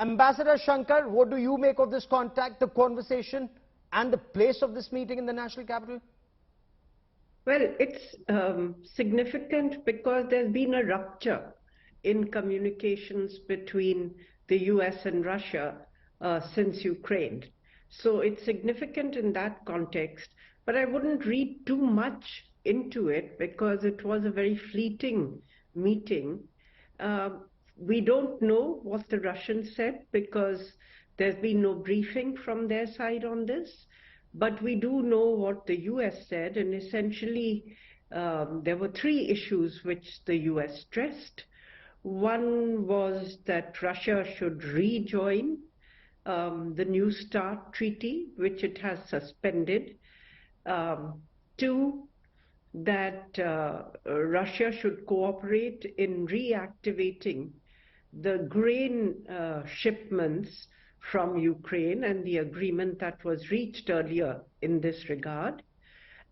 Ambassador Shankar, what do you make of this contact, the conversation, and the place of this meeting in the national capital? Well, it's significant because there's been a rupture in communications between the US and Russia since Ukraine. So it's significant in that context, but I wouldn't read too much into it because it was a very fleeting meeting. We don't know what the Russians said because there's been no briefing from their side on this. But we do know what the US said, and essentially there were three issues which the US stressed. One was that Russia should rejoin the New START treaty, which it has suspended. Two, that Russia should cooperate in reactivating the grain shipments from Ukraine and the agreement that was reached earlier in this regard.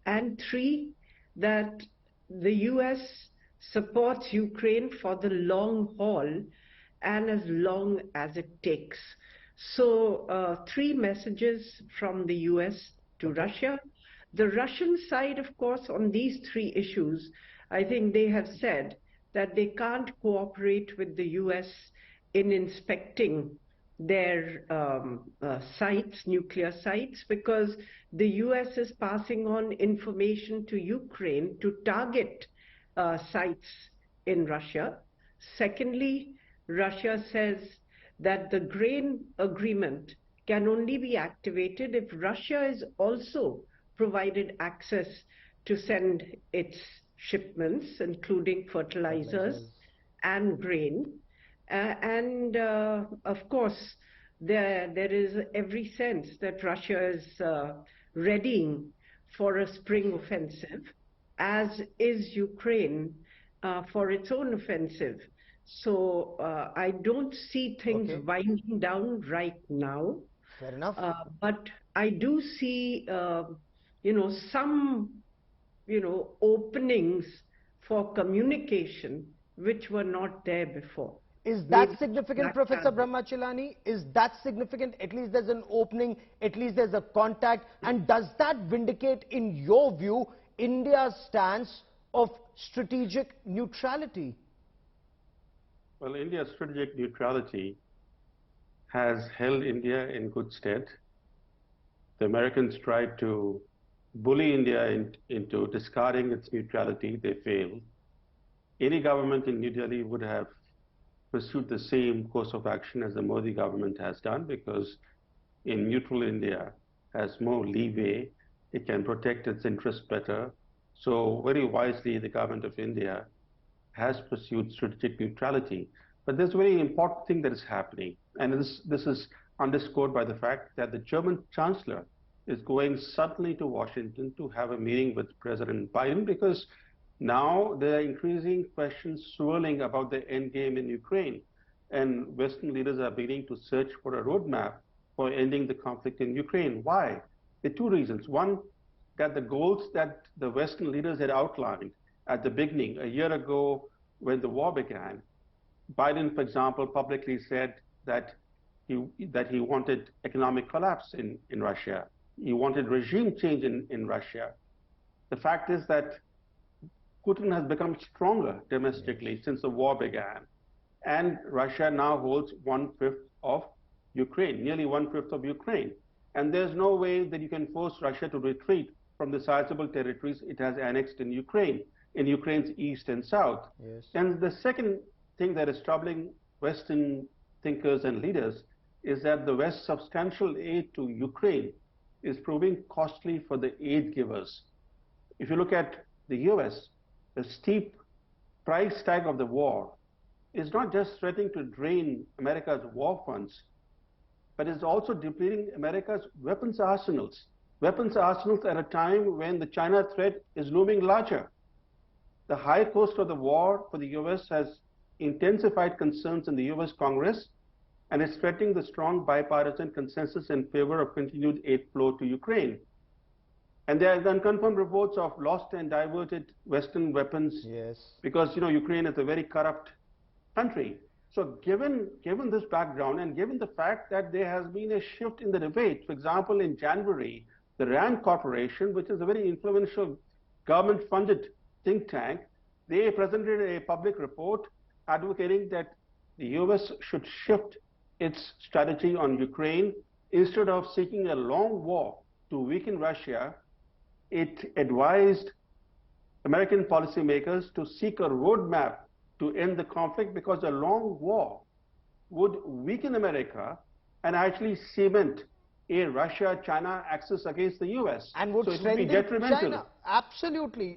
And three, that the US supports Ukraine for the long haul and as long as it takes. So three messages from the US to Russia. The Russian side, of course, on these three issues, I think they have said that they can't cooperate with the US in inspecting their sites, nuclear sites, because the US is passing on information to Ukraine to target sites in Russia. Secondly, Russia says that the grain agreement can only be activated if Russia is also provided access to send its shipments, including fertilizers and grain. Of course, there is every sense that Russia is readying for a spring offensive, as is Ukraine for its own offensive. So I don't see things winding down right now. Fair enough. But I do see, some, openings for communication which were not there before. Is that significant, Professor Brahmachelani? Is that significant? At least there's an opening, at least there's a contact. And does that vindicate, in your view, India's stance of strategic neutrality? Well, India's strategic neutrality has held India in good stead. The Americans tried to bully India into discarding its neutrality. They failed. Any government in New Delhi would have pursued the same course of action as the Modi government has done, because in neutral India has more leeway, it can protect its interests better. So very wisely, the government of India has pursued strategic neutrality. But there's a very important thing that is happening, and this is underscored by the fact that the German Chancellor is going suddenly to Washington to have a meeting with President Biden, because now there are increasing questions swirling about the end game in Ukraine, and Western leaders are beginning to search for a roadmap for ending the conflict in Ukraine. Why? There are two reasons. One, that the goals that the Western leaders had outlined at the beginning, a year ago when the war began, Biden, for example, publicly said that he wanted economic collapse in Russia. He wanted regime change in Russia. The fact is that Putin has become stronger domestically since the war began. And Russia now holds 1/5 of Ukraine, nearly 1/5 of Ukraine. And there's no way that you can force Russia to retreat from the sizable territories it has annexed in Ukraine's east and south. Yes. And the second thing that is troubling Western thinkers and leaders is that the West's substantial aid to Ukraine is proving costly for the aid givers. If you look at the US, the steep price tag of the war is not just threatening to drain America's war funds, but is also depleting America's weapons arsenals. Weapons arsenals at a time when the China threat is looming larger. The high cost of the war for the US has intensified concerns in the US Congress, and is threatening the strong bipartisan consensus in favor of continued aid flow to Ukraine. And there are unconfirmed reports of lost and diverted Western weapons, Yes. because Ukraine is a very corrupt country. So given this background and given the fact that there has been a shift in the debate, for example, in January, the RAND Corporation, which is a very influential government-funded think tank, they presented a public report advocating that the US should shift its strategy on Ukraine. Instead of seeking a long war to weaken Russia, it advised American policymakers to seek a roadmap to end the conflict, because a long war would weaken America and actually cement a Russia-China axis against the US. And would so it would strengthen be detrimental. China. Absolutely.